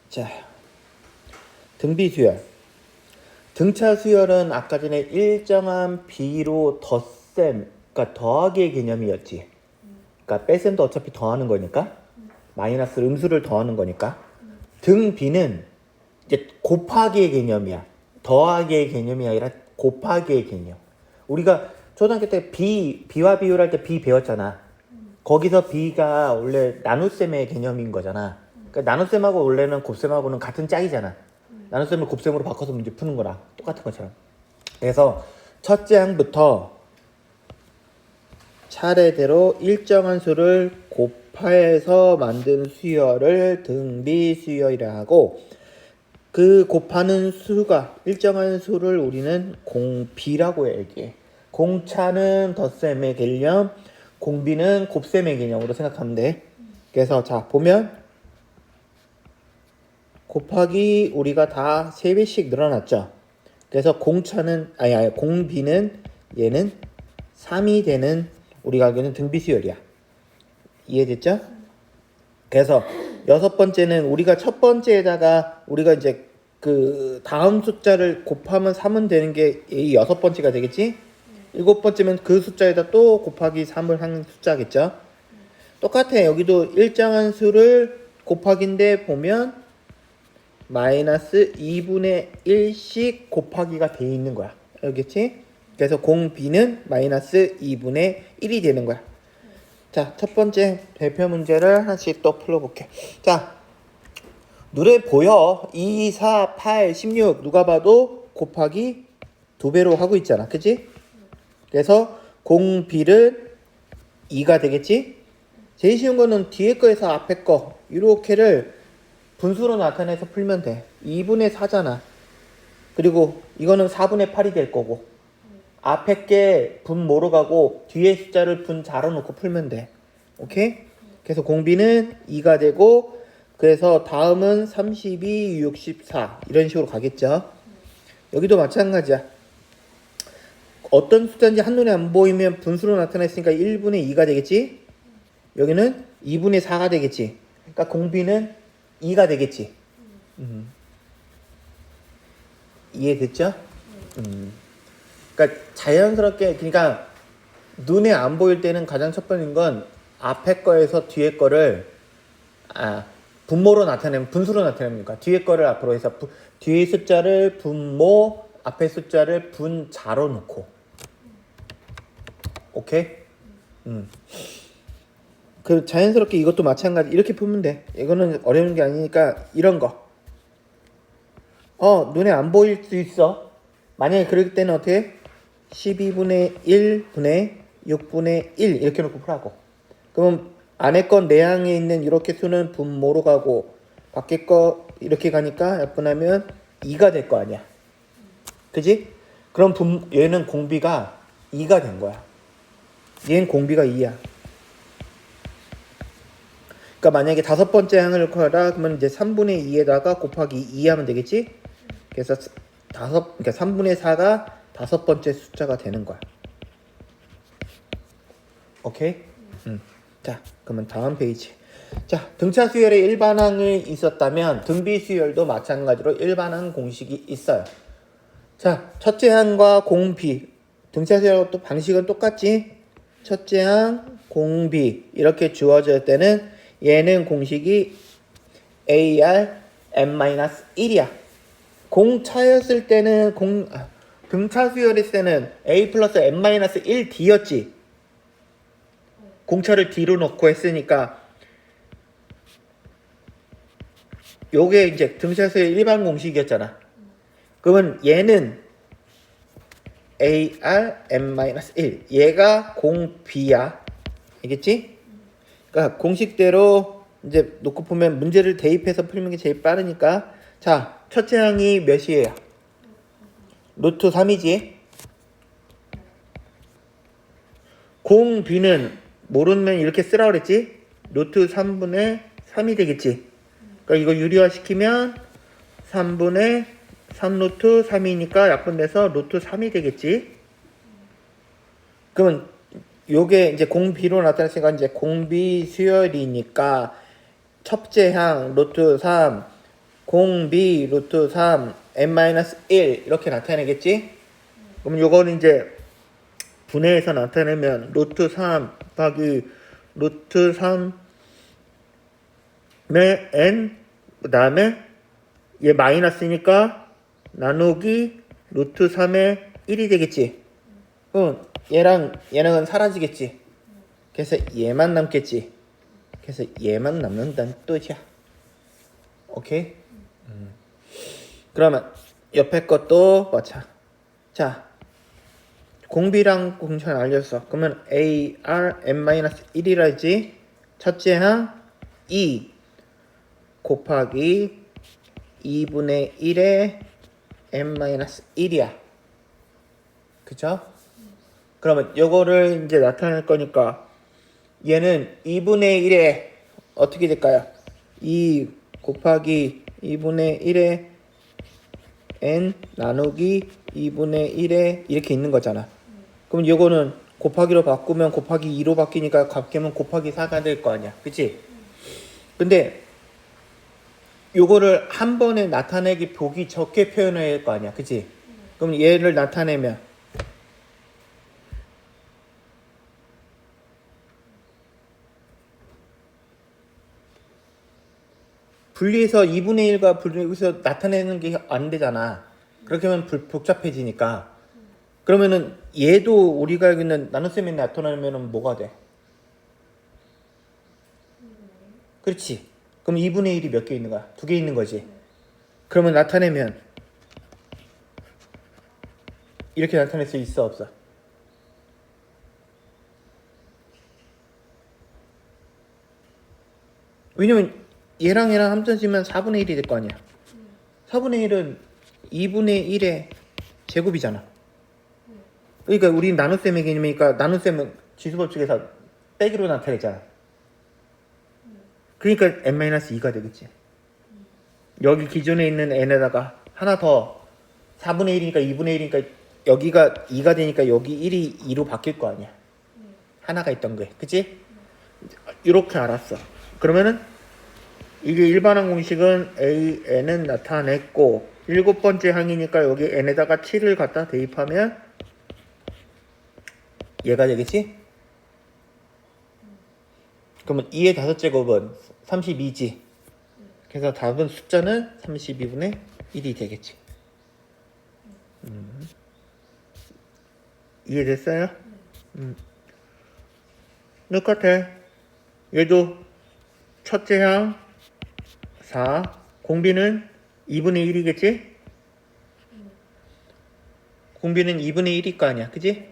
자, 등비 수열. 등차 수열은 아까 전에 일정한 비로 덧셈, 그러니까 더하기의 개념이었지. 그러니까 뺄셈도 어차피 더하는 거니까. 마이너스 음수를 더하는 거니까. 등비는 이제 곱하기의 개념이야. 더하기의 개념이 아니라 곱하기의 개념. 우리가 초등학교 때 비와 비율할 때 비 배웠잖아. 거기서 비가 원래 나눗셈의 개념인 거잖아. 그러니까 나눗셈하고 원래는 곱셈하고는 같은 짝이잖아. 나눗셈을 곱셈으로 바꿔서 문제 푸는 거랑 똑같은 것처럼. 그래서 첫째 항부터 차례대로 일정한 수를 곱해서 만든 수열을 등비 수열이라 하고, 그 곱하는 수가 일정한 수를 우리는 공비라고 얘기해. 공차는 덧셈의 개념, 공비는 곱셈의 개념으로 생각하면 돼. 그래서 자 보면 곱하기 우리가 다 3배씩 늘어났죠. 그래서 공차는 공비는 얘는 3이 되는 우리가 알기로는 등비수열이야. 이해됐죠? 그래서 여섯 번째는 우리가 첫 번째에다가 우리가 이제 그 다음 숫자를 곱하면 3은 되는 게 이 여섯 번째가 되겠지? 일곱 번째면 그 숫자에다 또 곱하기 3을 한 숫자겠죠? 똑같아. 여기도 일정한 수를 곱하기인데 보면 마이너스 2분의 1씩 곱하기가 돼 있는 거야. 알겠지? 그래서 공비는 마이너스 2분의 1이 되는 거야. 자, 첫 번째 대표 문제를 하나씩 또 풀어볼게. 자, 눈에 보여. 2, 4, 8, 16 누가 봐도 곱하기 2배로 하고 있잖아. 그치? 그래서 공비를 2가 되겠지? 제일 쉬운 거는 뒤에 거에서 앞에 거 이렇게를 분수로 나타내서 풀면 돼. 2분의 4잖아. 그리고 이거는 4분의 8이 될 거고, 앞에 게 분모로 가고 뒤에 숫자를 분자로 놓고 풀면 돼. 오케이? 그래서 공비는 2가 되고, 그래서 다음은 32, 64 이런 식으로 가겠죠. 여기도 마찬가지야. 어떤 숫자인지 한눈에 안 보이면 분수로 나타냈으니까 1분의 2가 되겠지? 여기는 2분의 4가 되겠지. 그러니까 공비는 2가 되겠지. 이해됐죠? 그러니까 자연스럽게, 그러니까 눈에 안 보일 때는 가장 첫 번째인 건 앞에 거에서 뒤에 거를 분모로 나타내면, 분수로 나타내면, 그러니까 뒤에 거를 앞으로 해서 뒤에 숫자를 분모, 앞에 숫자를 분자로 놓고. 오케이? 그 자연스럽게 이것도 마찬가지 이렇게 풀면 돼. 이거는 어려운 게 아니니까 이런 거. 눈에 안 보일 수 있어. 만약에 그럴 때는 어떻게? 12분의 1분의 6분의 1 이렇게 놓고 풀라고. 그러면 안에 건 내항에 있는 이렇게 수는 분모로 가고, 밖에 거 이렇게 가니까 약분하면 2가 될 거 아니야. 그지? 그럼 얘는 공비가 2가 된 거야. 얘는 공비가 2야. 그러니까 만약에 다섯 번째 항을 넣고 하라 그러면 이제 3분의 2에다가 곱하기 2 하면 되겠지? 그래서 그러니까 3분의 4가 다섯 번째 숫자가 되는 거야. 오케이? 자, 그러면 다음 페이지. 자, 등차 수열에 일반항이 있었다면 등비 수열도 마찬가지로 일반항 공식이 있어요. 자, 첫째 항과 공비. 등차 수열 또 방식은 똑같지? 첫째 항, 공비 이렇게 주어질 때는 얘는 공식이 AR n-1이야. 공차였을 때는 등차 수열했을 때는 A 플러스 n-1D였지. 공차를 D로 넣고 했으니까 요게 이제 등차 수열 일반 공식이었잖아. 그러면 얘는 AR n-1 얘가 공비야. 알겠지? 그러니까 공식대로 이제 놓고 보면 문제를 대입해서 풀는 게 제일 빠르니까. 자, 첫째 항이 몇이에요? 루트 3이지. 공비는 모르면 이렇게 쓰라 그랬지. 루트 3분의 3이 되겠지. 그러니까 이거 유리화시키면 3분의 3 루트 3이니까 약분돼서 루트 3이 되겠지. 그러면 요게 이제 공비로 나타났으니까 이제 공비 수열이니까 첫째 항 루트 3 공비 루트 3 n-1 이렇게 나타내겠지? 그럼 요거는 이제 분해해서 나타내면 루트 3 곱하기 루트 3의 n 그 다음에 얘 마이너스니까 나누기 루트 3의 1이 되겠지? 그럼 얘랑은 사라지겠지? 그래서 얘만 남겠지? 그래서 얘만 남는다는 뜻이야. 오케이? 그러면 옆에 것도 마찬. 자, 공비랑 공천 알렸어. 그러면 AR n-1이라지. 첫째 항 2 곱하기 2분의 1의 n-1이야. 그쵸? 그러면 요거를 이제 나타낼 거니까 얘는 2분의 1에 어떻게 될까요? 2 곱하기 2분의 1에 n 나누기 2분의 1에 이렇게 있는 거잖아. 그럼 요거는 곱하기로 바꾸면 곱하기 2로 바뀌니까 값계면 곱하기 4가 될 거 아니야. 그치? 근데 요거를 한 번에 나타내기 보기 적게 표현해야 할 거 아니야. 그치? 그럼 얘를 나타내면 분리해서 2분의 1과 분리해서 나타내는 게 안 되잖아. 그렇게 하면 복잡해지니까. 그러면은 얘도 우리가 알고 있는 나눗셈에 나타내면은 뭐가 돼? 그렇지. 그럼 2분의 1이 몇 개 있는 거야? 2개 있는 거지. 그러면 나타내면 이렇게 나타낼 수 있어 없어? 왜냐면 얘랑 합쳐지면 4분의 1이 될 거 아니야. 4분의 1은 2분의 1의 제곱이잖아. 그러니까 우리 나눗셈의 개념이니까 나눗셈은 지수법칙에서 빼기로 나타내잖아. 그러니까 n-2가 되겠지. 여기 기존에 있는 n에다가 하나 더 4분의 1이니까 2분의 1이니까 여기가 2가 되니까 여기 1이 2로 바뀔 거 아니야. 하나가 있던 게. 그치? 이렇게 알았어. 그러면은 이게 일반항 공식은 AN은 나타냈고 7번째 항이니까 여기 n에다가 7을 갖다 대입하면 얘가 되겠지? 그러면 2의 5제곱은 32지. 그래서 답은 숫자는 32분의 1이 되겠지. 이해됐어요? 똑같아. 얘도 첫째 항 4 공비는 2분의 1이겠지? 공비는 2분의 1일 거 아니야. 그지?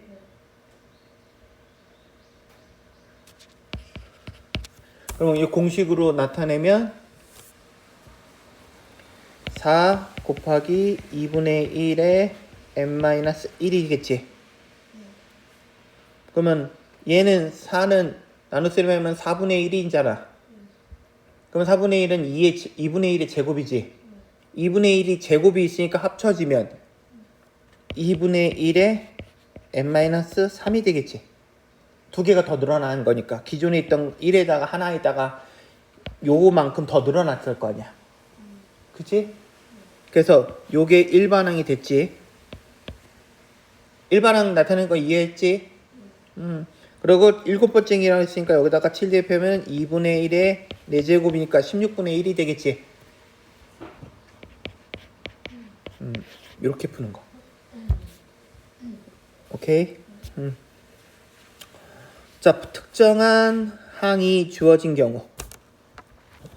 그럼 이 공식으로 나타내면 4 곱하기 2분의 1에 n-1이겠지. 그러면 얘는 4는 나눗셈을 하면 4분의 1이잖아. 그럼 4분의 1은 2분의 1의 제곱이지. 2분의 1이 제곱이 있으니까 합쳐지면 2분의 1에 n-3이 되겠지. 두 개가 더 늘어나는 거니까. 기존에 있던 1에다가 하나에다가 요거만큼 더 늘어났을 거 아니야. 그치? 그래서 요게 일반항이 됐지. 일반항 나타내는 거 이해했지? 그리고 7번째이라고 했으니까 여기다가 7 대입하면 2분의 1에 4제곱이니까 16분의 1이 되겠지. 이렇게 푸는 거. 오케이? 자, 특정한 항이 주어진 경우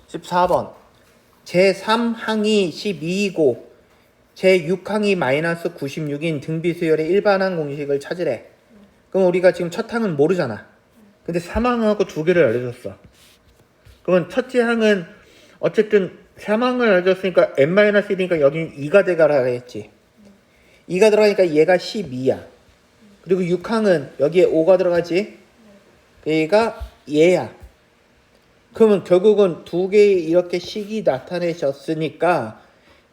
14번 제3항이 12이고 제6항이 마이너스 96인 등비수열의 일반항 공식을 찾으래. 그럼 우리가 지금 첫 항은 모르잖아. 근데 3항하고 두 개를 알려줬어. 그러면 첫째 항은 어쨌든 3항을 알려줬으니까 n-1이니까 여기는 2가 들어가라 했지. 2가 들어가니까 얘가 12야. 그리고 6항은 여기에 5가 들어가지. 얘가 얘야. 그러면 결국은 두 개의 이렇게 식이 나타내셨으니까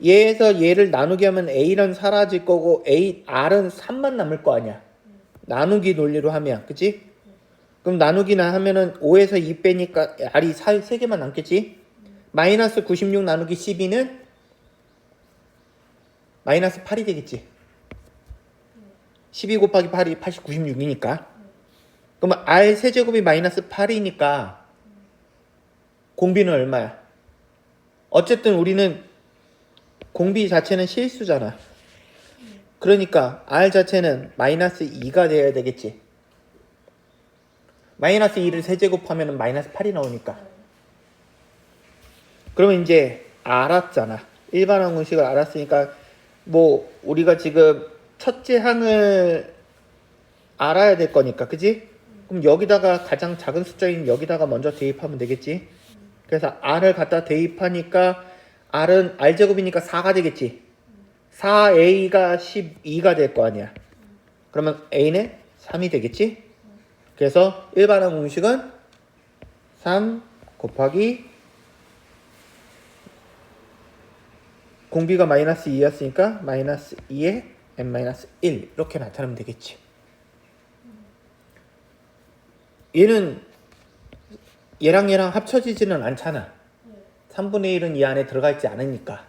얘에서 얘를 나누게 하면 A는 사라질 거고 R은 3만 남을 거 아니야. 나누기 논리로 하면. 그치? 그럼 나누기나 하면은 5에서 2 빼니까 R이 3개만 남겠지? 마이너스 96 나누기 12는 마이너스 8이 되겠지. 12 곱하기 8이 80, 96이니까. 그러면 R 세제곱이 마이너스 8이니까 공비는 얼마야? 어쨌든 우리는 공비 자체는 실수잖아. 그러니까 R 자체는 마이너스 2가 되어야 되겠지. 마이너스 2를 세제곱하면 마이너스 8이 나오니까. 그러면 이제 알았잖아. 일반항 공식을 알았으니까 뭐 우리가 지금 첫째 항을 알아야 될 거니까, 그지? 그럼 여기다가 가장 작은 숫자인 여기다가 먼저 대입하면 되겠지. 그래서 R을 갖다 대입하니까 R은 R제곱이니까 4가 되겠지. 4A가 12가 될 거 아니야. 그러면 A는 3이 되겠지. 그래서 일반항 공식은 3 곱하기 공비가 마이너스 2였으니까 마이너스 2에 n-1 이렇게 나타내면 되겠지. 얘는 얘랑 합쳐지지는 않잖아. 3분의 1은 이 안에 들어가 있지 않으니까.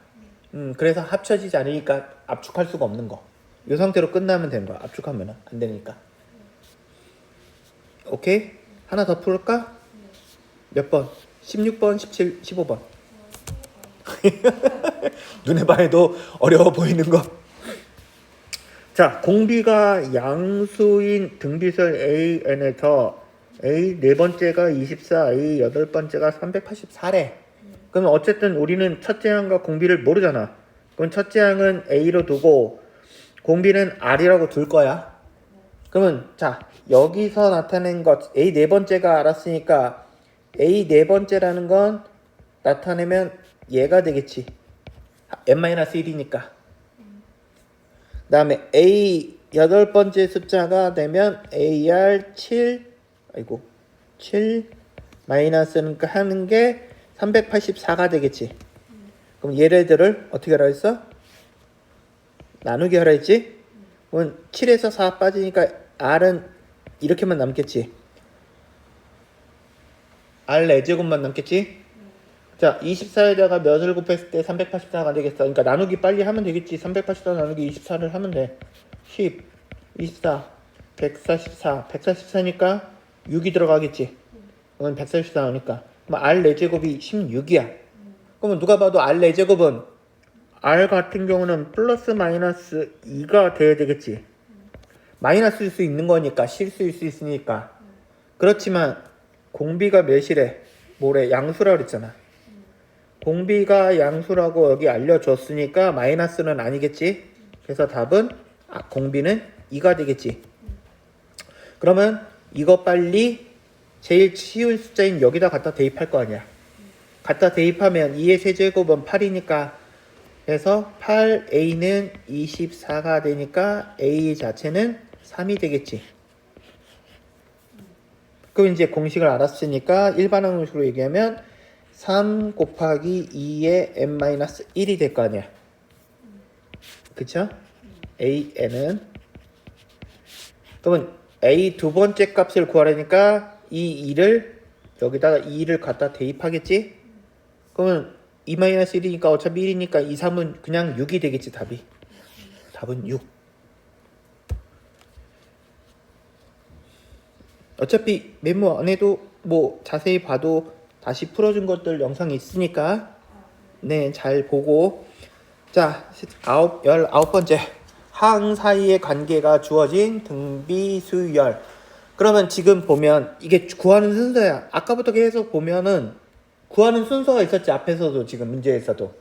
그래서 합쳐지지 않으니까 압축할 수가 없는 거. 이 상태로 끝나면 되는 거야. 압축하면 안 되니까. 오케이? 하나 더 풀을까? 몇 번? 16번, 17, 15번. 눈에 봐도 어려워 보이는 거. 자, 공비가 양수인 등비설 AN에서 A 네 번째가 24, A 여덟 번째가 384래. 그러면 어쨌든 우리는 첫째 항과 공비를 모르잖아. 그럼 첫째 항은 A로 두고 공비는 R이라고 둘 거야. 그러면 자, 여기서 나타낸 것 A 네 번째가 알았으니까 A 네 번째라는 건 나타내면 얘가 되겠지. n-1이니까. 그 다음에 A 여덟 번째 숫자가 되면 AR 7 마이너스는 하는 게 384가 되겠지. 그럼 얘네들을 어떻게 하라 했어? 나누기 하라 했지? 그럼 7에서 4 빠지니까 R은 이렇게만 남겠지. R 4제곱만 남겠지? 자, 24에다가 몇을 곱했을 때 384가 되겠어. 그러니까 나누기 빨리 하면 되겠지. 384 나누기 24를 하면 돼. 10, 24, 144니까 6이 들어가겠지. 그건 144 나오니까. 그럼 R 4제곱이 16이야. 그러면 누가 봐도 R 4제곱은 R 같은 경우는 플러스 마이너스 2가 돼야 되겠지. 마이너스일 수 있는 거니까, 실수일 수 있으니까. 그렇지만 공비가 몇이래? 뭐래? 양수라 그랬잖아. 공비가 양수라고 여기 알려줬으니까 마이너스는 아니겠지. 그래서 답은 공비는 2가 되겠지. 그러면 이거 빨리 제일 쉬운 숫자인 여기다 갖다 대입할 거 아니야. 갖다 대입하면 2의 세제곱은 8이니까 그래서 8A는 24가 되니까 A 자체는 3이 되겠지. 그럼 이제 공식을 알았으니까 일반항 공식으로 얘기하면 3 곱하기 2의 n-1이 될 거 아니야. 그쵸? AN은 그러면 A 두 번째 값을 구하려니까 이 2를 여기다가 2를 갖다 대입하겠지? 그러면 2-1이니까 어차피 1이니까 2, 3은 그냥 6이 되겠지. 답은 6. 어차피 메모 안 해도 뭐 자세히 봐도 다시 풀어준 것들 영상이 있으니까 네, 잘 보고. 자, 19번째 항 사이의 관계가 주어진 등비수열. 그러면 지금 보면 이게 구하는 순서야. 아까부터 계속 보면은 구하는 순서가 있었지. 앞에서도 지금 문제에서도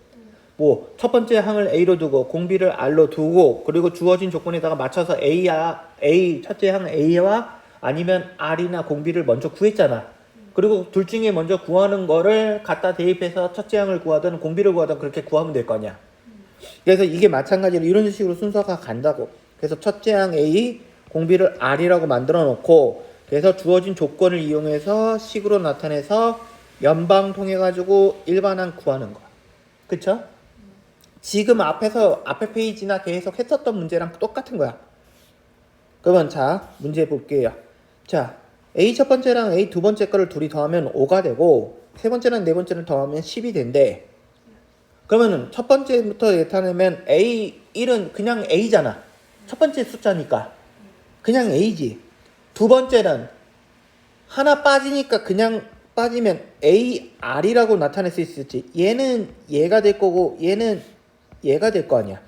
뭐 첫 번째 항을 A로 두고 공비를 R로 두고 그리고 주어진 조건에다가 맞춰서 A 첫째 항 A와 아니면 R이나 공비를 먼저 구했잖아. 그리고 둘 중에 먼저 구하는 거를 갖다 대입해서 첫째 항을 구하든 공비를 구하든 그렇게 구하면 될 거 아니야. 그래서 이게 마찬가지로 이런 식으로 순서가 간다고. 그래서 첫째 항 A, 공비를 R이라고 만들어 놓고 그래서 주어진 조건을 이용해서 식으로 나타내서 연방 통해 가지고 일반항 구하는 거야. 그쵸? 지금 앞에 페이지나 계속 했었던 문제랑 똑같은 거야. 그러면 자, 문제 볼게요. 자, A 첫 번째랑 A 두 번째 거를 둘이 더하면 5가 되고 세 번째랑 네 번째를 더하면 10이 된대. 그러면은 첫 번째부터 나타내면 A1은 그냥 A잖아. 첫 번째 숫자니까 그냥 A지. 두 번째는 하나 빠지니까 그냥 빠지면 AR이라고 나타낼 수 있을지. 얘는 얘가 될 거고 얘는 얘가 될 거 아니야.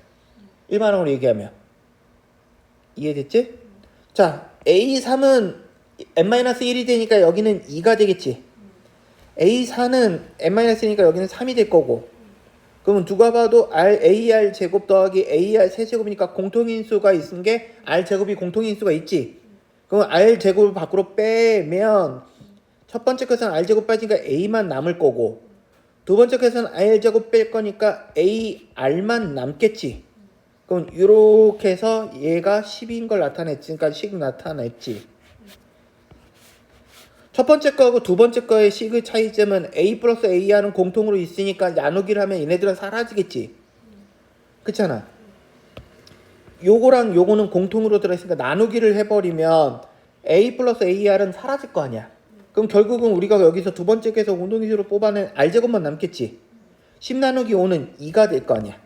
일반어로 얘기하면. 이해됐지? 자, A3은 n-1이 되니까 여기는 2가 되겠지. A4는 n-1이니까 여기는 3이 될 거고. 그러면 누가 봐도 AR 제곱 더하기 AR 세제곱이니까 공통인수가 있은 게 R 제곱이 공통인수가 있지. 그럼 R 제곱을 밖으로 빼면 첫 번째 것은 R 제곱 빠지니까 A만 남을 거고 두 번째 것은 R 제곱 뺄 거니까 AR만 남겠지. 그럼 이렇게 해서 얘가 10인 걸 나타냈지. 그러니까 식 나타냈지. 첫 번째 거하고 두 번째 거의 식의 차이점은 A 플러스 AR은 공통으로 있으니까 나누기를 하면 얘네들은 사라지겠지. 그렇잖아. 요거랑 요거는 공통으로 들어있으니까 나누기를 해버리면 A 플러스 AR은 사라질 거 아니야. 그럼 결국은 우리가 여기서 두 번째 거에서 운동위수로 뽑아낸 R제곱만 남겠지. 10 나누기 5는 2가 될 거 아니야.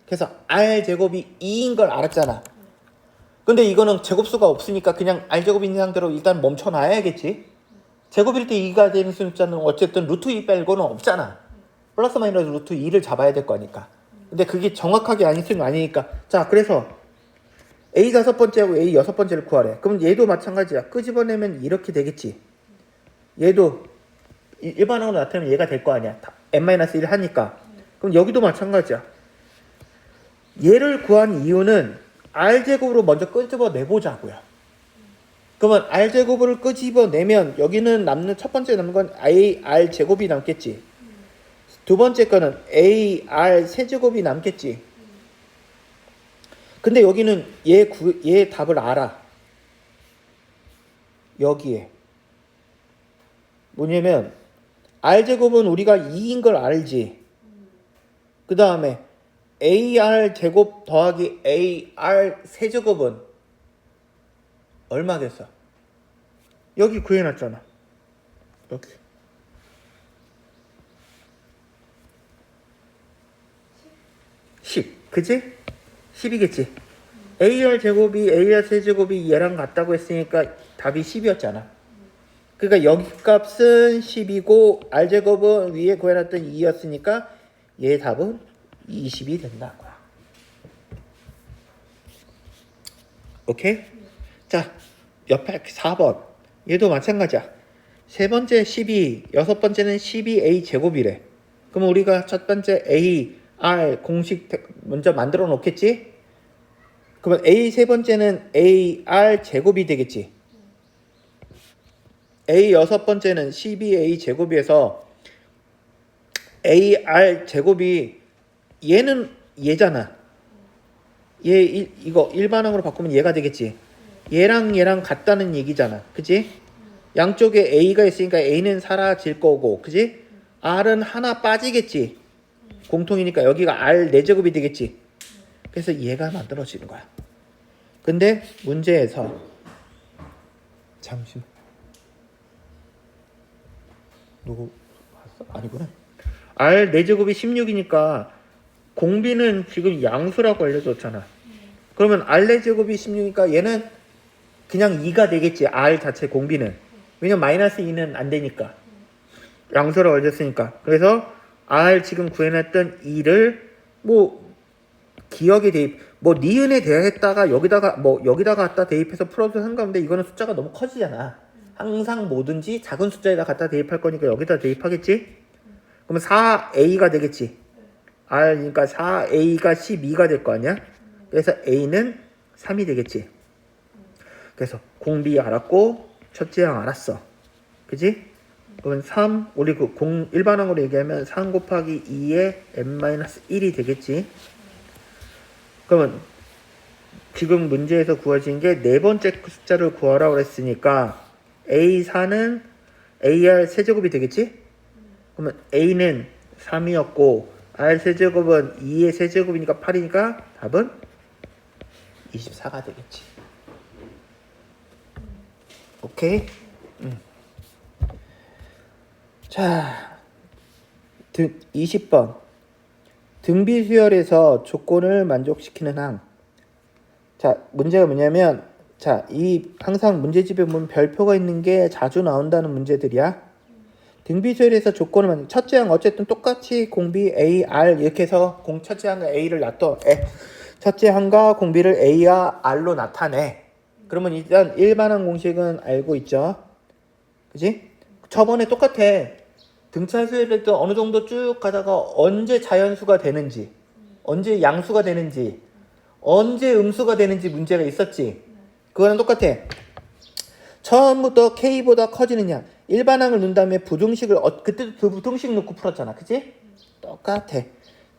그래서 R제곱이 2인 걸 알았잖아. 근데 이거는 제곱수가 없으니까 그냥 R제곱 있는 상태로 일단 멈춰놔야겠지. 제곱일 때 2가 되는 숫자는 어쨌든 루트 2 빼고는 없잖아. 플러스 마이너스 루트 2를 잡아야 될 거니까. 근데 그게 정확하게 아니면 아니니까. 자, 그래서 A 다섯 번째하고 A 여섯 번째를 구하래. 그럼 얘도 마찬가지야. 끄집어내면 이렇게 되겠지. 얘도 일반으로 나타내면 얘가 될 거 아니야. n-1 하니까. 그럼 여기도 마찬가지야. 얘를 구한 이유는 R제곱으로 먼저 끄집어내보자고요. 그러면 R제곱을 끄집어내면 여기는 남는 첫 번째 남는 건 AR제곱이 남겠지. 두 번째 거는 AR 세제곱이 남겠지. 근데 여기는 얘 답을 알아. 여기에. 뭐냐면 R제곱은 우리가 2인 걸 알지. 그 다음에 AR제곱 더하기 AR 세제곱은 얼마 됐어? 여기 구해놨잖아. 여기. 10. 그치? 10이겠지. AR 제곱이 AR 세제곱이 얘랑 같다고 했으니까 답이 10이었잖아. 그러니까 여기 값은 10이고 R제곱은 위에 구해놨던 2였으니까 얘 답은 20이 된다고요. 오케이? 자, 옆에 4번. 얘도 마찬가지야. 세 번째 12, 여섯 번째는 12A 제곱이래. 그럼 우리가 첫 번째 A, R 공식 먼저 만들어 놓겠지? 그러면 A 세 번째는 AR 제곱이 되겠지. A 여섯 번째는 12A 제곱에서 AR 제곱이 얘는 얘잖아. 이거 일반항으로 바꾸면 얘가 되겠지. 얘랑 얘랑 같다는 얘기잖아. 그치? 양쪽에 A가 있으니까 A는 사라질 거고, 그치? R은 하나 빠지겠지. 공통이니까 여기가 R 4제곱이 되겠지. 그래서 얘가 만들어지는 거야. 근데 문제에서 잠시만. 누구 봤어? 아니구나. R 4제곱이 16이니까 공비는 지금 양수라고 알려줬잖아. 그러면 R 4제곱이 16이니까 얘는 그냥 2가 되겠지. R 자체 공비는. 왜냐면 마이너스 2는 안 되니까. 양수라고 알려줬으니까. 그래서 R 지금 구해놨던 2를 뭐 기억에 대입, 뭐 니은에 대했다가 여기다가 갖다 대입해서 풀어도 상관없는데 이거는 숫자가 너무 커지잖아. 항상 뭐든지 작은 숫자에다 갖다 대입할 거니까 여기다 대입하겠지. 그러면 4A가 되겠지. R 그러니까 4A가 12가 될 거 아니야. 그래서 A는 3이 되겠지. 그래서 공비 알았고 첫째 항 알았어. 그지? 그러면 3 우리 일반항으로 얘기하면 3 곱하기 2에 n-1이 되겠지. 그러면 지금 문제에서 구해진 게 네 번째 숫자를 구하라고 했으니까 A4는 AR 세제곱이 되겠지? 그러면 A는 3이었고 R 세제곱은 2의 세제곱이니까 8이니까 답은 24가 되겠지. 오케이? 자, 20번. 등비 수열에서 조건을 만족시키는 항. 자, 문제가 뭐냐면, 자, 이 항상 문제집에 보면 별표가 있는 게 자주 나온다는 문제들이야. 등비 수열에서 조건을 만족. 첫째 항 어쨌든 똑같이 공비 A, R 이렇게 해서 첫째 항과 A를 첫째 항과 공비를 A와 R로 나타내. 그러면 일단 일반항 공식은 알고 있죠. 그지? 저번에 똑같아. 등차 수열일 때 어느 정도 쭉 가다가 언제 자연수가 되는지, 언제 양수가 되는지, 언제 음수가 되는지 문제가 있었지. 그거랑 똑같아. 처음부터 K보다 커지는 양. 일반항을 넣은 다음에 부등식을 그때도 부등식 넣고 풀었잖아. 그치? 똑같아.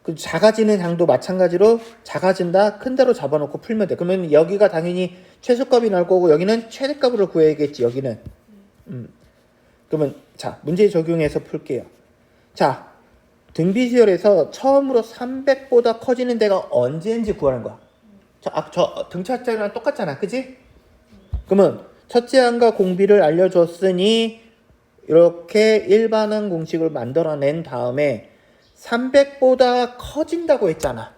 그 작아지는 양도 마찬가지로 작아진다. 큰 대로 잡아놓고 풀면 돼. 그러면 여기가 당연히 최소값이 나올 거고 여기는 최대값으로 구해야겠지. 여기는. 그러면 자 문제 적용해서 풀게요. 자 등비수열에서 처음으로 300보다 커지는 데가 언제인지 구하는 거야. 저 등차장이랑 똑같잖아. 그지? 그러면 첫째 항과 공비를 알려줬으니 이렇게 일반항 공식을 만들어낸 다음에 300보다 커진다고 했잖아.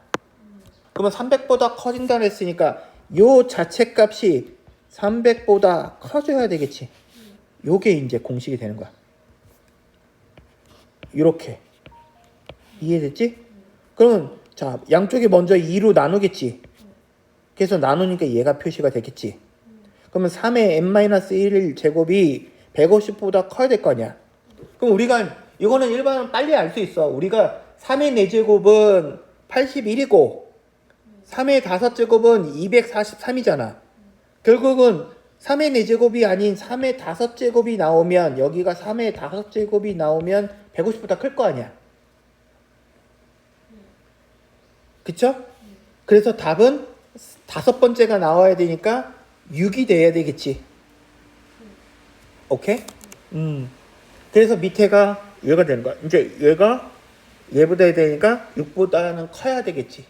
그러면 300보다 커진다고 했으니까 요 자체값이 300보다 커져야 되겠지. 요게 이제 공식이 되는 거야. 이렇게 이해됐지? 그러면 자 양쪽이 먼저 2로 나누겠지. 그래서 나누니까 얘가 표시가 되겠지. 그러면 3의 n-1 제곱이 150보다 커야 될 거 아니야. 그럼 우리가 이거는 일반은 빨리 알 수 있어. 우리가 3의 4제곱은 81이고 3의 5제곱은 243이잖아. 결국은 3의 4제곱이 아닌 3의 5제곱이 나오면 여기가 3의 5제곱이 나오면 150보다 클 거 아니야. 그쵸? 그래서 답은 5번째가 나와야 되니까 6이 돼야 되겠지. 오케이? 그래서 밑에가 얘가 되는 거야. 이제 얘가 얘보다 해야 되니까 6보다는 커야 되겠지.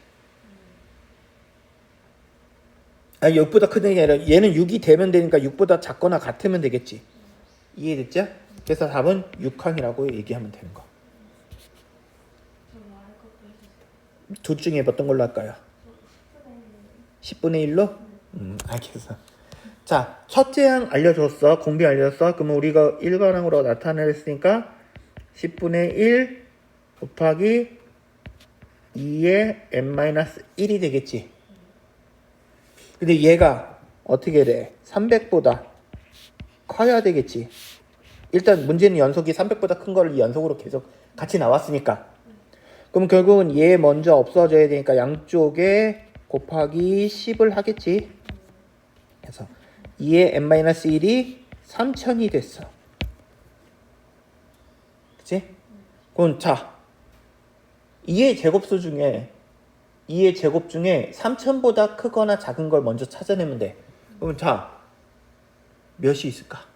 아니 6보다 크는 게 아니라 얘는 6이 되면 되니까 6보다 작거나 같으면 되겠지. 이해됐죠? 그래서 답은 6항이라고 얘기하면 되는 거. 둘 중에 어떤 걸로 할까요? 10분의 1로? 알겠어. 자, 첫째 항 알려줬어. 공비 알려줬어. 그러면 우리가 일반항으로 나타냈으니까 10분의 1 곱하기 2의 n-1이 되겠지. 근데 얘가 어떻게 돼? 300보다 커야 되겠지. 일단 문제는 연속이 300보다 큰 거를 연속으로 계속 같이 나왔으니까. 그럼 결국은 얘 먼저 없어져야 되니까 양쪽에 곱하기 10을 하겠지. 그래서 2의 n-1이 3000이 됐어. 그치? 그럼 자 2의 제곱수 중에 2의 제곱 중에 3000보다 크거나 작은 걸 먼저 찾아내면 돼. 그러면 자 몇이 있을까?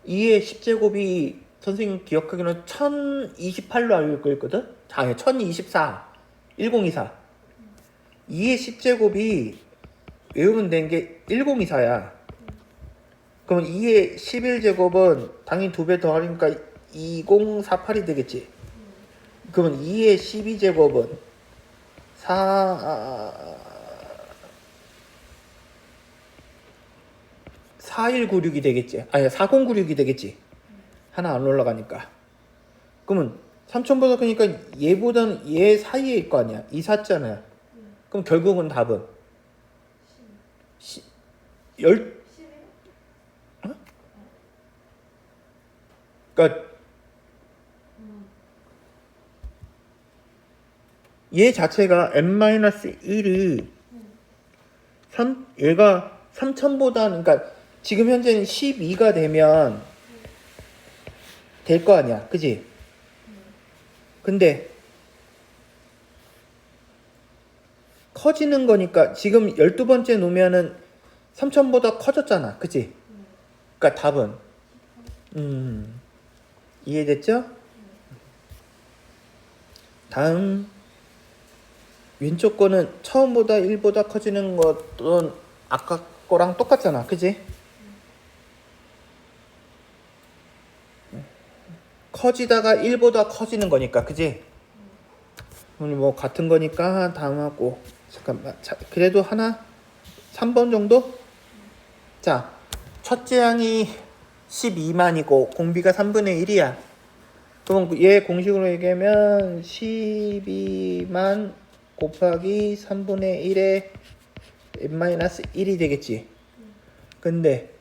2의 10제곱이 선생님 기억하기로는 1028로 알고 있거든? 아니 1024 1024 2의 10제곱이 외우면 되는 게 1024야. 그러면 2의 11제곱은 당연히 2배 더 하니까 2048이 되겠지. 그러면 2의 12제곱은 4196이 되겠지. 아니 4096이 되겠지. 하나 안 올라가니까. 그러면 3000보다 크니까 얘보다는 얘 사이에일 거 아니야. 이 샀잖아요. 그럼 결국은 답은 10 어? 그러니까 얘 자체가 n-1이 얘가 3000보다 그러니까 지금 현재는 12가 되면 될 거 아니야. 그지? 근데 커지는 거니까 지금 12번째 놓으면은 3000보다 커졌잖아. 그치? 그러니까 답은 이해됐죠? 다음 왼쪽 거는 처음보다 1보다 커지는 것은 아까 거랑 똑같잖아. 그치? 커지다가 1보다 커지는 거니까. 그치? 그럼 뭐 같은 거니까 다음하고 잠깐만. 자, 그래도 하나 3번 정도? 자, 첫째 항이 12만이고 공비가 3분의 1이야. 그럼 얘 공식으로 얘기하면 12만 곱하기 3분의 1에 n-1이 되겠지. 근데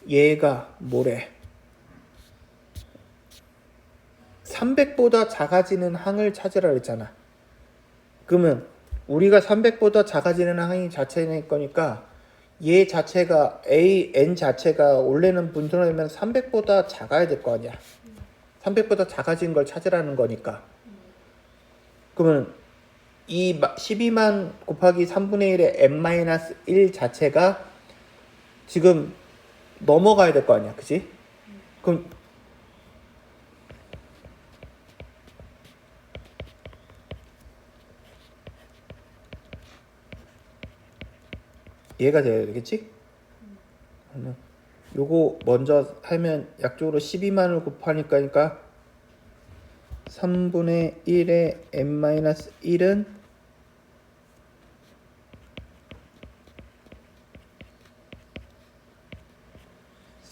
얘가 뭐래? 300보다 작아지는 항을 찾으라 그랬잖아. 그러면 우리가 300보다 작아지는 항이 자체일 거니까 얘 자체가 n 자체가 원래는 분수라면 300보다 작아야 될 거 아니야. 300보다 작아진 걸 찾으라는 거니까. 그러면 이 12만 곱하기 3분의 1의 n-1 자체가 지금 넘어가야 될 거 아니야. 그치? 그럼 얘가 돼야 되겠지? 그러면 요거 먼저 하면 약적으로 12만을 곱하니까 3분의 1의 n-1은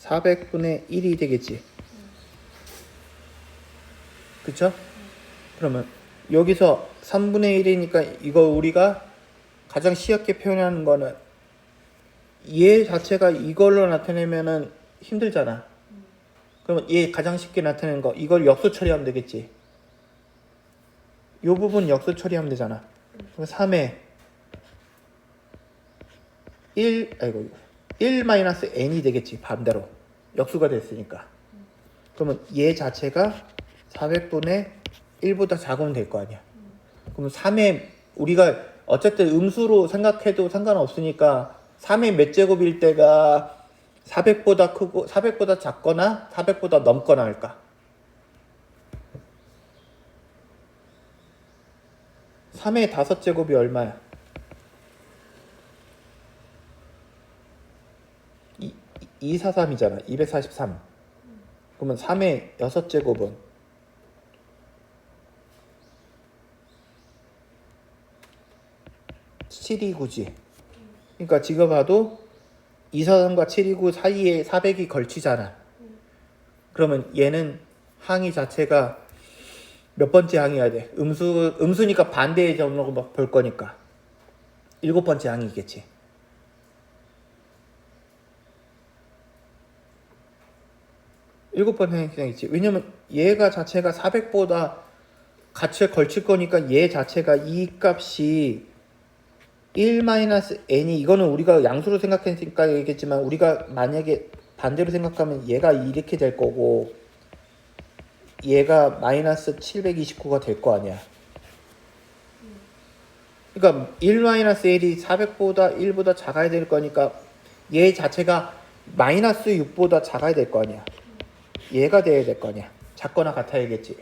400분의 1이 되겠지. 그쵸? 그러면 여기서 3분의 1이니까 이거 우리가 가장 쉽게 표현하는 거는 얘 자체가 이걸로 나타내면은 힘들잖아. 그러면 얘 가장 쉽게 나타내는 거 이걸 역수 처리하면 되겠지. 요 부분 역수 처리하면 되잖아. 그럼 3에 1-n이 되겠지. 반대로 역수가 됐으니까. 그러면 얘 자체가 400분의 1보다 작으면 될 거 아니야. 그럼 3에 우리가 어쨌든 음수로 생각해도 상관없으니까 3의 몇 제곱일 때가 400보다 크고 400보다 작거나 400보다 넘거나 할까? 3의 5제곱이 얼마야? 243이잖아. 243. 그러면 3의 6제곱은 729지. 그러니까 지금 봐도 243과 729 사이에 400이 걸치잖아. 그러면 얘는 항이 자체가 몇 번째 항이어야 돼? 음수니까 반대의 점으로 볼 거니까 7번째 항이겠지. 7번째 항이겠지. 왜냐면 얘가 자체가 400보다 같이 걸칠 거니까 얘 자체가 이 값이 1-n이 이거는 우리가 양수로 생각했으니까 얘기했지만 우리가 만약에 반대로 생각하면 얘가 이렇게 될 거고 얘가 마이너스 729가 될 거 아니야. 그러니까 1-1이 400보다 1보다 작아야 될 거니까 얘 자체가 마이너스 6보다 작아야 될 거 아니야. 얘가 돼야 될 거 아니야. 작거나 같아야겠지.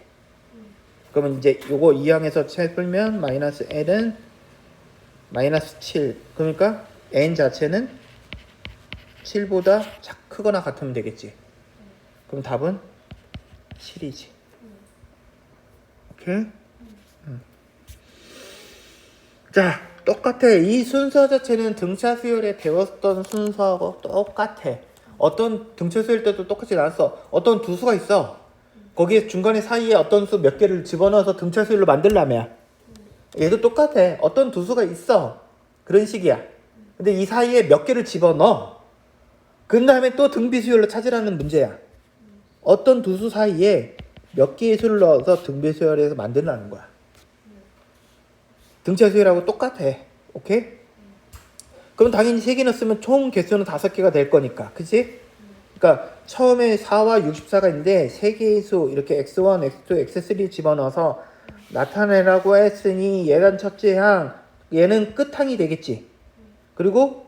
그러면 이제 요거 2항에서 풀면 마이너스 n은 마이너스 7. 그러니까 n 자체는 7보다 크거나 같으면 되겠지. 그럼 답은 7이지. 오케이? 자, 똑같아. 이 순서 자체는 등차 수열에 배웠던 순서하고 똑같아. 어떤 등차 수열 때도 똑같이 나왔어. 어떤 두 수가 있어. 거기에 중간에 사이에 어떤 수 몇 개를 집어넣어서 등차 수열로 만들라며. 얘도 똑같아. 어떤 두 수가 있어. 그런 식이야. 근데 이 사이에 몇 개를 집어넣어. 그 다음에 또 등비 수열로 찾으라는 문제야. 어떤 두 수 사이에 몇 개의 수를 넣어서 등비 수열에서 만들라는 거야. 등차 수열하고 똑같아. 오케이? 그럼 당연히 3개 넣었으면 총 개수는 5개가 될 거니까. 그치? 그러니까 처음에 4와 64가 있는데 3개의 수 이렇게 x1, x2, x3 집어넣어서 나타내라고 했으니 얘는 첫째 항, 얘는 끝항이 되겠지. 그리고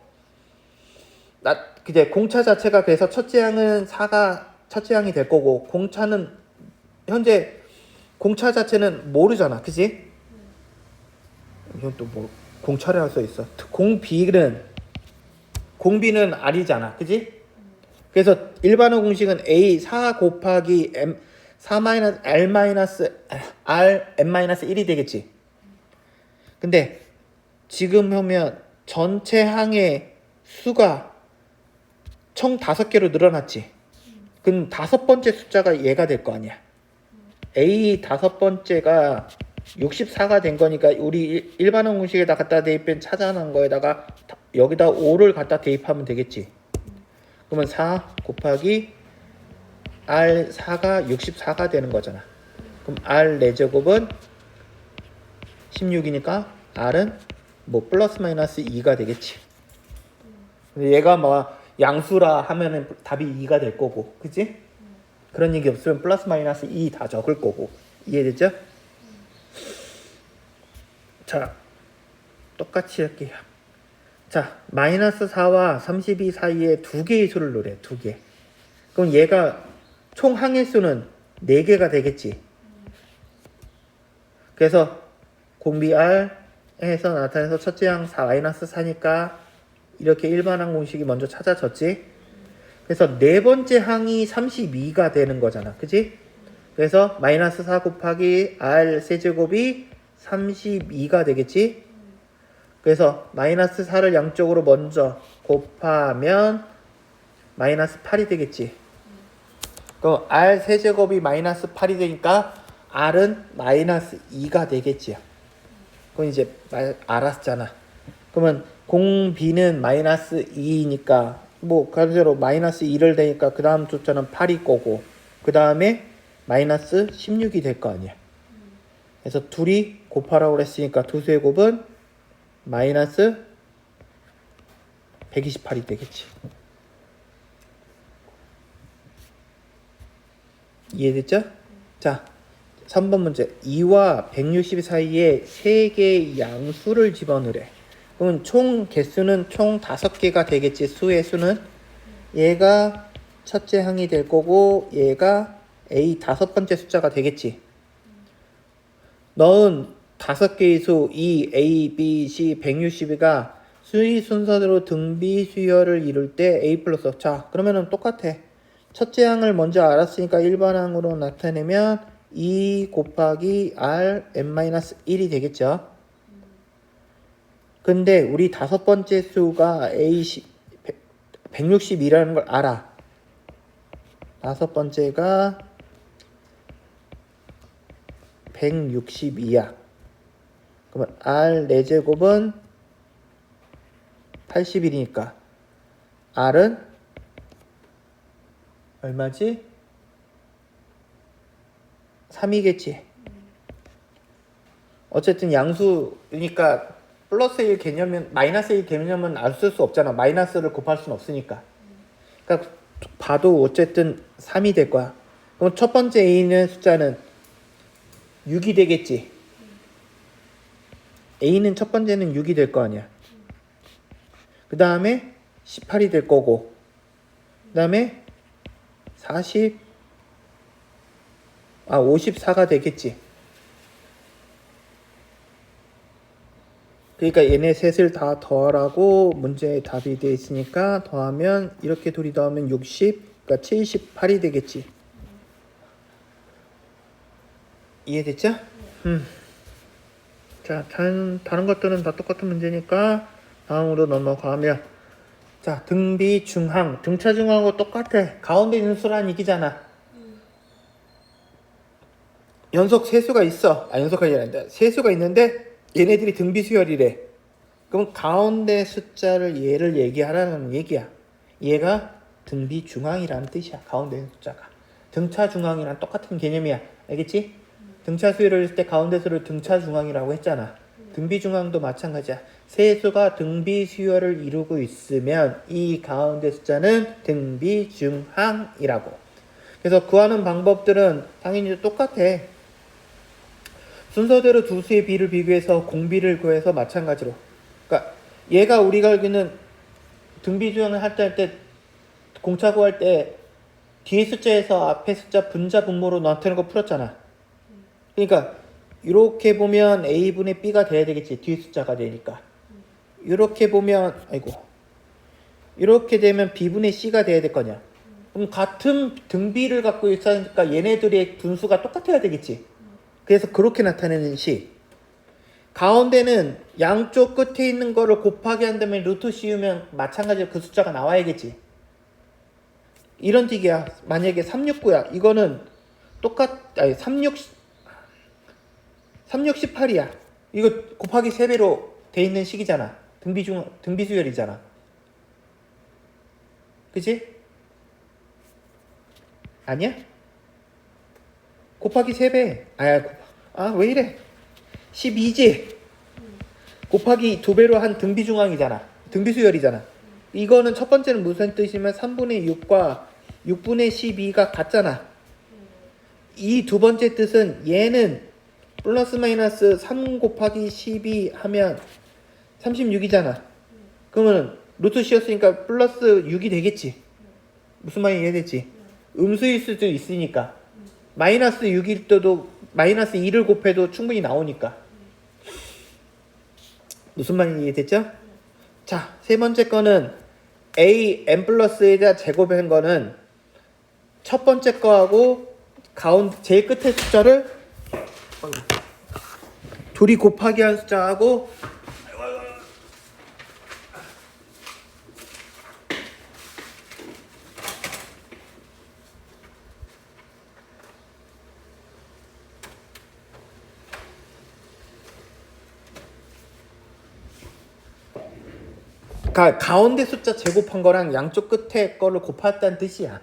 이제 공차 자체가 그래서 첫째 항은 4가 첫째 항이 될 거고 공차는 현재 공차 자체는 모르잖아. 그치? 이건 또 뭐 공차라고 써 있어. 공비는 R이잖아. 그치? 그래서 일반어 공식은 A 4 곱하기 M 4 R n-1이 되겠지. 근데 지금 보면 전체 항의 수가 총 5개로 늘어났지. 그럼 5번째 숫자가 얘가 될 거 아니야. A 5번째가 64가 된 거니까 우리 일반항 공식에다 갖다 대입한 찾아낸 거에다가 여기다 5를 갖다 대입하면 되겠지. 그러면 4 곱하기 R4가 64가 되는 거잖아. 그럼 R 4제곱은 16이니까 R은 뭐 플러스 마이너스 2가 되겠지. 근데 얘가 뭐 양수라 하면은 답이 2가 될 거고, 그치? 그런 얘기 없으면 플러스 마이너스 2 다 적을 거고. 이해됐죠? 자, 똑같이 할게요. 자, 마이너스 4와 32 사이에 2개의 수를 놓으래. 2개. 그럼 얘가 총 항의 수는 4개가 되겠지. 그래서 공비 R에서 나타내서 첫째 항 4 마이너스 4니까 이렇게 일반항 공식이 먼저 찾아졌지. 그래서 네 번째 항이 32가 되는 거잖아. 그치? 그래서 마이너스 4 곱하기 R 세제곱이 32가 되겠지. 그래서 마이너스 4를 양쪽으로 먼저 곱하면 마이너스 8이 되겠지. 그럼 R 세제곱이 마이너스 8이 되니까 R은 마이너스 2가 되겠지요. 그건 이제 알았잖아. 그러면 공비는 마이너스 2니까 뭐 그대로 마이너스 2를 대니까 그 다음 숫자는 8이 거고 그 다음에 마이너스 16이 될 거 아니야. 그래서 둘이 곱하라고 그랬으니까 두수의 곱은 마이너스 128이 되겠지. 이해됐죠? 자, 3번 문제. 2와 160 사이에 3개의 양수를 집어넣으래. 그러면 총 개수는 총 5개가 되겠지. 수의 수는. 얘가 첫째 항이 될 거고 얘가 A 5번째 숫자가 되겠지. 넣은 5개의 수 2, A, B, C, 160이가 수의 순서대로 등비 수열을 이룰 때 A 플러스. 자, 그러면은 똑같아. 첫째 항을 먼저 알았으니까 일반항으로 나타내면 2 곱하기 R n-1이 되겠죠. 근데 우리 5번째 수가 A 160이라는 걸 알아. 5번째가 162야. 그러면 R 4제곱은 81이니까 R은 얼마지? 3이겠지. 어쨌든 양수니까 플러스 1 개념은 마이너스 1 개념은 안 쓸 수 없잖아. 마이너스를 곱할 수는 없으니까. 그러니까 봐도 어쨌든 3이 될 거야. 그럼 첫 번째 A는 숫자는 6이 되겠지. A는 첫 번째는 6이 될 거 아니야. 그 다음에 18이 될 거고 그 다음에 54가 되겠지. 그러니까 얘네 셋을 다 더하라고 문제에 답이 되어 있으니까 더하면 이렇게 둘이 더하면 60, 그러니까 78이 되겠지. 이해됐죠? 자, 다른 것들은 다 똑같은 문제니까 다음으로 넘어가면 자, 등비 중항, 등차 중항하고 똑같아. 가운데 있는 수란 얘기잖아. 연속 세수가 있어. 연속하지 않는다. 세수가 있는데 얘네들이 등비 수열이래. 그럼 가운데 숫자를 얘를 얘기하라는 얘기야. 얘가 등비 중항이라는 뜻이야. 가운데 있는 숫자가. 등차 중항이랑 똑같은 개념이야. 알겠지? 등차 수열을 했을 때 가운데 수를 등차 중항이라고 했잖아. 등비 중항도 마찬가지야. 세수가 등비 수열을 이루고 있으면 이 가운데 숫자는 등비 중항이라고. 그래서 구하는 방법들은 당연히 똑같아. 순서대로 두 수의 비를 비교해서 공비를 구해서 마찬가지로. 그러니까 얘가 우리가 알기는 등비 중항을 할 때 공차 구할 때 뒤에 숫자에서 앞에 숫자 분자 분모로 나타내는 거 풀었잖아. 그러니까 이렇게 보면 A분의 B가 돼야 되겠지. 뒤에 숫자가 되니까. 이렇게 보면 이렇게 되면 B분의 C가 돼야 될 거냐. 그럼 같은 등비를 갖고 있으니까 얘네들의 분수가 똑같아야 되겠지. 그래서 그렇게 나타내는 시. 가운데는 양쪽 끝에 있는 거를 곱하기 한 다음에 루트 씌우면 마찬가지로 그 숫자가 나와야겠지. 이런 식이야. 만약에 369야. 이거는 아니 3618이야. 이거 곱하기 3배로 돼 있는 식이잖아. 등비수열이잖아. 그치? 아니야? 곱하기 3배. 왜 이래? 12지? 곱하기 2배로 한 등비중앙이잖아. 등비수열이잖아. 이거는 첫 번째는 무슨 뜻이면 3분의 6과 6분의 12가 같잖아. 이 두 번째 뜻은 얘는 플러스 마이너스 3 곱하기 12 하면 36이잖아. 그러면 루트 씌웠으니까 플러스 6이 되겠지. 무슨 말인지 이해되지? 음수일 수도 있으니까. 마이너스 6일 때도 마이너스 2를 곱해도 충분히 나오니까. 무슨 말인지 이해됐죠? 자, 세 번째 거는 n 플러스에다 제곱한 거는 첫 번째 거하고 가운데 제일 끝에 숫자를 둘이 곱하기 한 숫자하고 가운데 숫자 제곱한 거랑 양쪽 끝에 거를 곱했다는 뜻이야.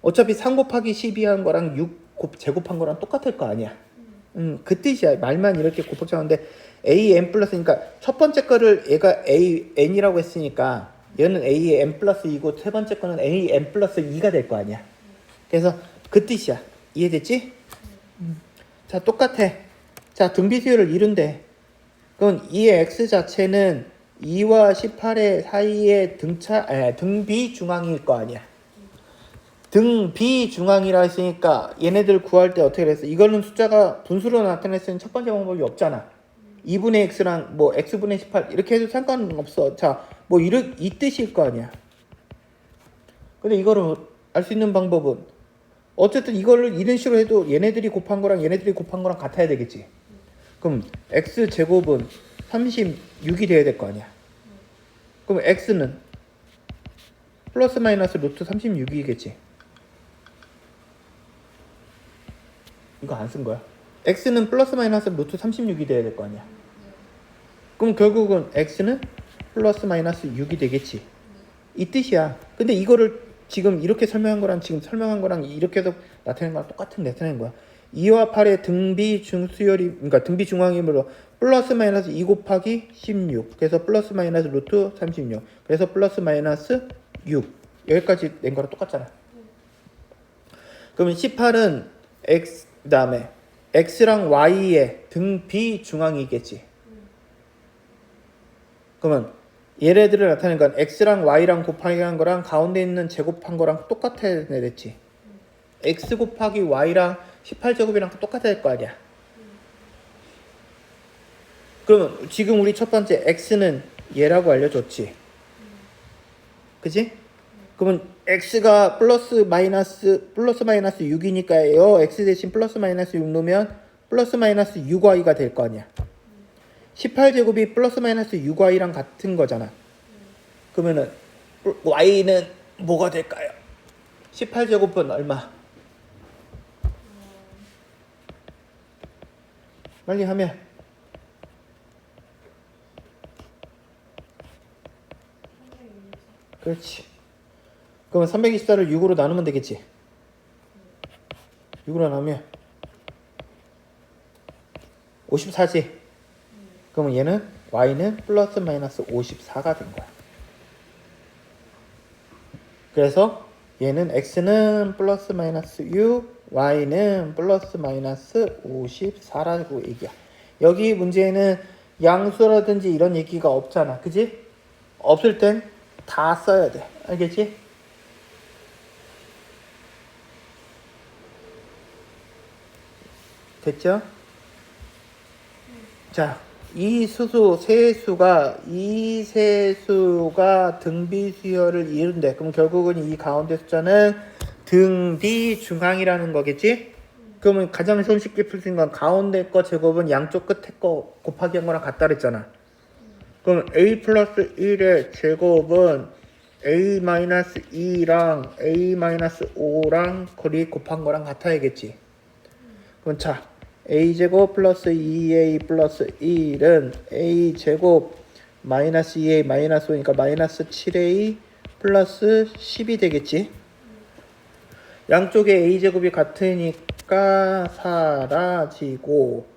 어차피 3 곱하기 12 한 거랑 6 제곱한 거랑 똑같을 거 아니야. 그 뜻이야. 말만 이렇게 곱하자는데 an 플러스니까 첫 번째 거를 얘가 an이라고 했으니까 얘는 an 플러스 2고 세 번째 거는 an 플러스 2가 될 거 아니야. 그래서 그 뜻이야. 이해됐지? 자, 똑같아. 자, 등비수열을 이룬대. 그럼 이 x 자체는 2와 18의 사이에 등비 중앙일 거 아니야. 등비 중앙이라 했으니까 얘네들 구할 때 어떻게 했어? 이거는 숫자가 분수로 나타냈으니 첫 번째 방법이 없잖아. 2분의 x랑 뭐 x분의 18 이렇게 해도 상관없어. 자, 뭐 이 뜻일 거 아니야. 근데 이거를 알 수 있는 방법은 어쨌든 이거를 이런 식으로 해도 얘네들이 곱한 거랑 얘네들이 곱한 거랑 같아야 되겠지. 그럼 x제곱은 36이 돼야 될 거 아니야. 그럼 x는 플러스 마이너스 루트 36이겠지. 이거 안 쓴 거야. x는 플러스 마이너스 루트 36이 돼야 될 거 아니야. 그럼 결국은 x는 플러스 마이너스 6이 되겠지. 이 뜻이야. 근데 이거를 지금 이렇게 설명한 거랑 지금 설명한 거랑 이렇게 해서 나타낸 거랑 똑같은 나타낸 거야. 2와 8의 등비 중수열이, 그러니까 등비 중앙이므로 플러스 마이너스 2 곱하기 16. 그래서 플러스 마이너스 루트 36. 그래서 플러스 마이너스 6. 여기까지 낸 거랑 똑같잖아. 그러면 18은 x, 그 다음에 x랑 y의 등비 중앙이겠지. 그러면 얘네들을 나타낸 건 x랑 y랑 곱하기 한 거랑 가운데 있는 제곱한 거랑 똑같아야 되겠지. x 곱하기 y랑 18제곱이랑 똑같아야 될 거 아니야. 그러면 지금 우리 첫 번째 x는 얘라고 알려줬지. 그치? 그러면 x가 플러스 마이너스 6이니까요. x 대신 플러스 마이너스 6 넣으면 플러스 마이너스 6y가 될 거 아니야. 18제곱이 플러스 마이너스 6y랑 같은 거잖아. 그러면은 y는 뭐가 될까요? 18제곱은 얼마? 빨리 하면 그렇지. 그러면 324를 6으로 나누면 되겠지. 6으로 나누면 54지. 그러면 얘는 y는 플러스 마이너스 54가 된 거야. 그래서 얘는 x는 플러스 마이너스 6, y는 플러스 마이너스 54라고 얘기야. 여기 문제에는 양수라든지 이런 얘기가 없잖아. 그지? 없을 땐 다 써야 돼. 알겠지? 됐죠? 자, 이 세수가 등비수열을 이룬대. 그럼 결국은 이 가운데 숫자는 등비중앙이라는 거겠지? 그러면 가장 손쉽게 풀 수 있는 건 가운데 거 제곱은 양쪽 끝에 거 곱하기 한 거랑 같다 그랬잖아. 그럼 a 플러스 1의 제곱은 a 마이너스 2랑 a 마이너스 5랑 거리 곱한 거랑 같아야겠지. 그럼 자, a 제곱 플러스 2a 플러스 1은 a 제곱 마이너스 2a 마이너스 5니까 마이너스 7a 플러스 10이 되겠지. 양쪽에 a 제곱이 같으니까 사라지고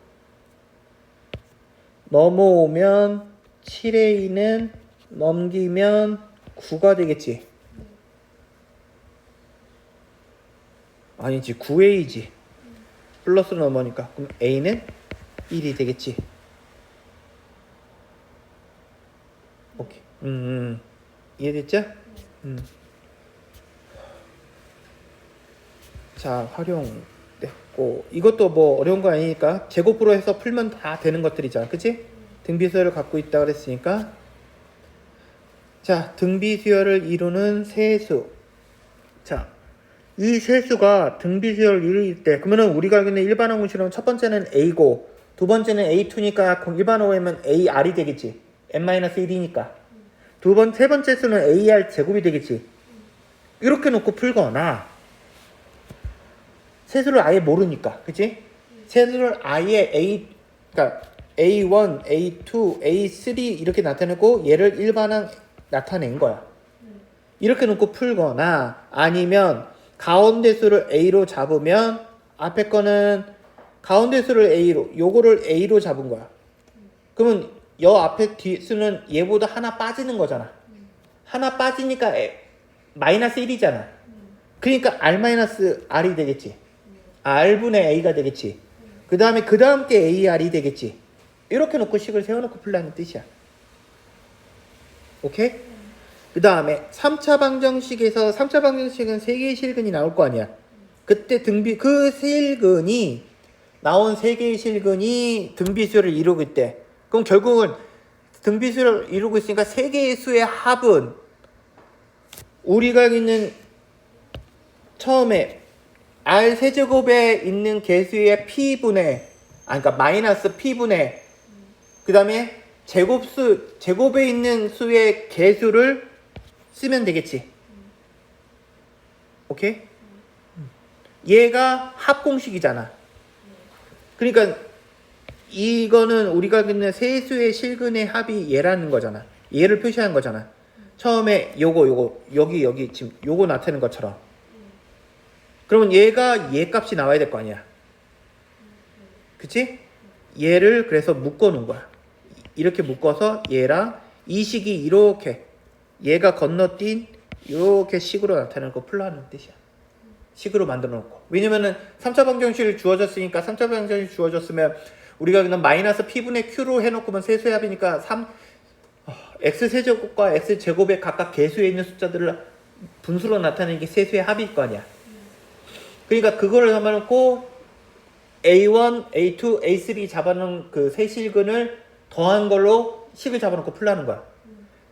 넘어오면 7a는 넘기면 9가 되겠지. 아니지, 9a지. 플러스로 넘어오니까. 그럼 a는 1이 되겠지. 오케이. 이해됐죠? 자, 활용됐고, 이것도 뭐 어려운 거 아니니까 제곱으로 해서 풀면 다 되는 것들이잖아. 그치? 등비수열을 갖고 있다 그랬으니까. 자, 등비수열을 이루는 세수. 자, 이 세수가 등비수열을 이룰 때, 그러면은 우리가 알고 있는 일반항 공식은 첫 번째는 a고, 두 번째는 a2니까 일반항이면 ar이 되겠지. n-1이니까. 세 번째 수는 ar 제곱이 되겠지. 이렇게 놓고 풀거나, 세수를 아예 모르니까, 그치? 세수를 아예 그러니까 A1, A2, A3 이렇게 나타내고 얘를 일반항 나타낸 거야. 이렇게 놓고 풀거나 아니면 가운데 수를 A로 잡으면 앞에 거는 가운데 수를 A로, 요거를 A로 잡은 거야. 그러면 여 앞에 뒤 수는 얘보다 하나 빠지는 거잖아. 하나 빠지니까 마이너스 1이잖아. 그러니까 R-R이 되겠지. R분의 A가 되겠지. 그 다음에 그 다음 게 AR이 되겠지. 이렇게 놓고 식을 세워놓고 풀라는 뜻이야. 오케이? 그 다음에 3차 방정식에서 3차 방정식은 3개의 실근이 나올 거 아니야. 그때 그 실근이 나온 3개의 실근이 등비수를 이루고 있대. 그럼 결국은 등비수를 이루고 있으니까 3개의 수의 합은 우리가 있는 처음에 R 세제곱에 있는 개수의 P분의 그러니까 마이너스 P분의 그 다음에 제곱에 있는 수의 개수를 쓰면 되겠지. 오케이? 얘가 합공식이잖아. 그러니까 이거는 우리가 있는 세수의 실근의 합이 얘라는 거잖아. 얘를 표시하는 거잖아. 처음에 요거 여기 지금 요거 나타내는 것처럼. 그러면 얘가 얘 값이 나와야 될 거 아니야. 그치? 얘를 그래서 묶어 놓은 거야. 이렇게 묶어서 얘랑 이 식이 이렇게 얘가 건너뛴 이렇게 식으로 나타내는 거 풀라는 뜻이야. 식으로 만들어 놓고. 왜냐면은 3차 방정식이 주어졌으니까 3차 방정식이 주어졌으면 우리가 그냥 마이너스 P분의 Q로 해놓고면 세수의 합이니까 X세제곱과 X제곱의 각각 개수에 있는 숫자들을 분수로 나타내는 게 세수의 합일 거 아니야. 그러니까 그거를 잡아놓고 A1, A2, A3 잡아놓은 그 세실근을 더한 걸로 식을 잡아놓고 풀라는 거야.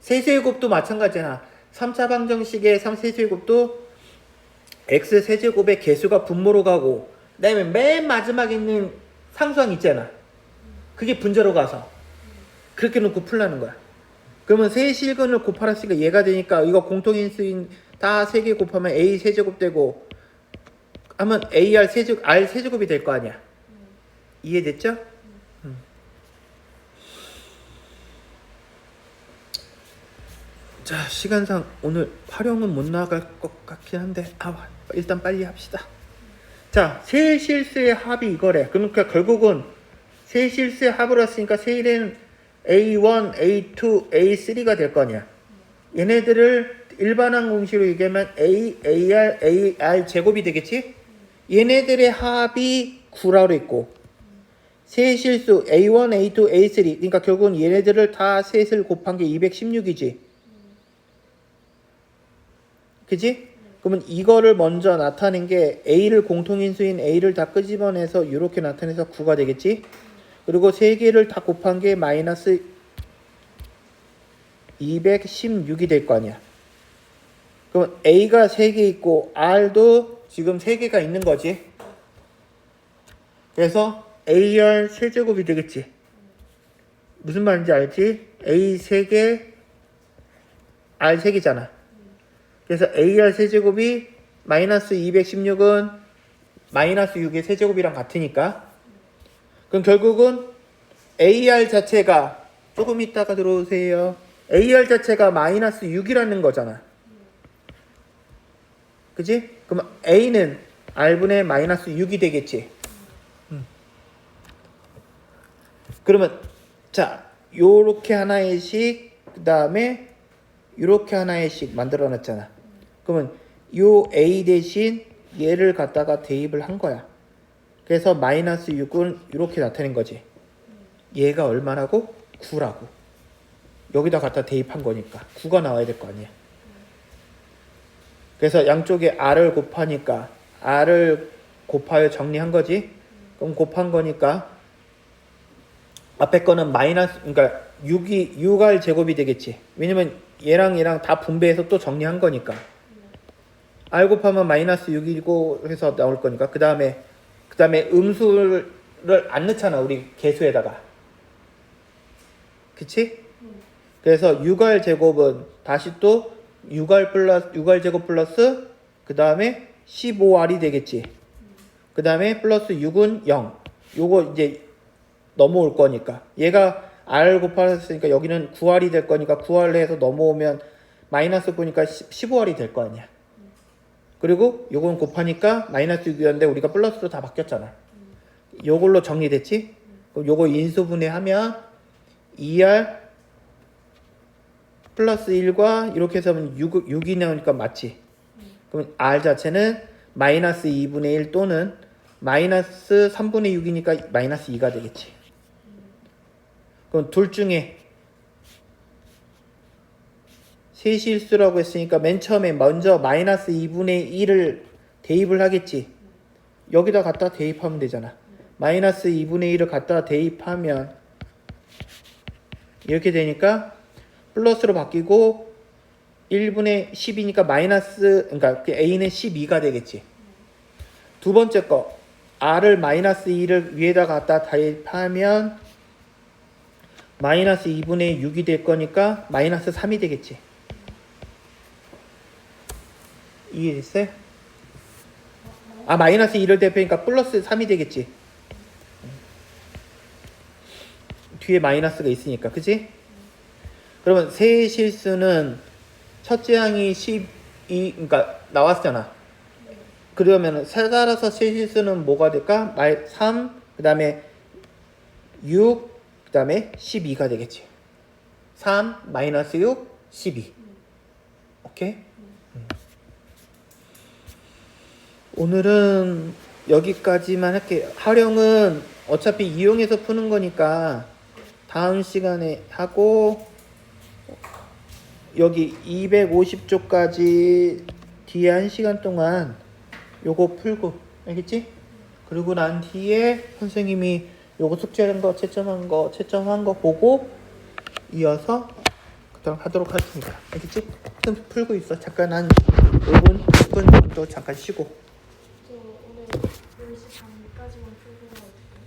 세제곱도 마찬가지잖아. 3차 방정식의 3세제곱도 X세제곱의 개수가 분모로 가고 그 다음에 맨 마지막에 있는 상수항 있잖아. 그게 분자로 가서 그렇게 놓고 풀라는 거야. 그러면 세실근을 곱하랬으니까 얘가 되니까 이거 공통인수인 다 3개 곱하면 A 세제곱 되고 하면 AR R 세제곱이 될 거 아니야. 이해됐죠? 자, 시간상 오늘 활용은 못 나갈 것 같긴 한데 일단 빨리 합시다. 자, 세 실수의 합이 이거래. 그러니까 결국은 세 실수의 합을 했으니까 세일은 A1, A2, A3가 될 거 아니야. 얘네들을 일반항 공식으로 얘기하면 AR 제곱이 되겠지? 얘네들의 합이 9라고 했고 세 실수 A1, A2, A3 그러니까 결국은 얘네들을 다 셋을 곱한 게 216이지. 그지? 그러면 이거를 먼저 나타낸 게 A를 공통인수인 A를 다 끄집어내서 이렇게 나타내서 9가 되겠지? 그리고 세 개를 다 곱한 게 마이너스 216이 될 거 아니야. 그럼 A가 3개 있고 R도 지금 3개가 있는 거지. 그래서 AR 세제곱이 되겠지. 무슨 말인지 알지? A 3개, R 3개잖아. 그래서 AR 세제곱이 마이너스 216은 마이너스 6의 세제곱이랑 같으니까. 그럼 결국은 AR 자체가 조금 있다가 들어오세요. AR 자체가 마이너스 6이라는 거잖아. 그지? 그럼 A는 R분의 마이너스 6이 되겠지. 그러면 자 요렇게 하나의 식, 그 다음에 요렇게 하나의 식 만들어 놨잖아. 그러면 요 A 대신 얘를 갖다가 대입을 한 거야. 그래서 마이너스 6은 이렇게 나타낸 거지. 얘가 얼마라고? 9라고. 여기다 갖다 대입한 거니까 9가 나와야 될 거 아니야. 그래서 양쪽에 R을 곱하니까 R을 곱하여 정리한 거지. 그럼 곱한 거니까 앞에 거는 마이너스, 그러니까 6R 제곱이 되겠지. 왜냐면 얘랑 얘랑 다 분배해서 또 정리한 거니까. R 곱하면 마이너스 6이고 해서 나올 거니까. 그 다음에 음수를 안 넣잖아, 우리 계수에다가. 그치? 그래서 6R 제곱은 다시 또 6R 제곱 플러스 그 다음에 15R이 되겠지. 그 다음에 플러스 6은 0. 요거 이제 넘어올 거니까. 얘가 R 곱하였으니까 여기는 9R이 될 거니까 9R 해서 넘어오면 마이너스 9니까 15R이 될 거 아니야. 그리고 요건 곱하니까 마이너스 6이었는데 우리가 플러스로 다 바뀌었잖아. 요걸로 정리됐지? 그럼 요거 인수분해하면 2R 플러스 1과 이렇게 해서 하면 6이 나오니까 맞지? 그럼 R 자체는 마이너스 2분의 1 또는 마이너스 3분의 6이니까 마이너스 2가 되겠지. 그럼 둘 중에 세실수라고 했으니까 맨 처음에 먼저 마이너스 2분의 1을 대입을 하겠지. 여기다 갖다 대입하면 되잖아. 마이너스 2분의 1을 갖다 대입하면 이렇게 되니까 플러스로 바뀌고 1분의 10이니까 마이너스, 그러니까 A는 12가 되겠지. 두 번째 거 R을 마이너스 2를 위에다 갖다 대입하면 마이너스 2분의 6이 될 거니까 마이너스 3이 되겠지. 이해됐어요? 아, 마이너스 2를 대입하니까 플러스 3이 되겠지. 뒤에 마이너스가 있으니까, 그치? 그러면 세실수는 첫째 항이 12, 그러니까 나왔잖아. 그러면 따라서 세실수는 뭐가 될까? 3, 그 다음에 6, 그 다음에 12가 되겠지. 3, 마이너스 6, 12. 오케이? 오늘은 여기까지만 할게요. 활용은 어차피 이용해서 푸는 거니까 다음 시간에 하고, 여기 250쪽까지 뒤에 1시간 동안 요거 풀고, 알겠지? 그리고 난 뒤에 선생님이 요거 숙제한 거, 채점한 거 보고 이어서 그다음 하도록 하겠습니다. 알겠지? 좀 풀고 있어. 잠깐 한 5분, 10분 정도 잠깐 쉬고.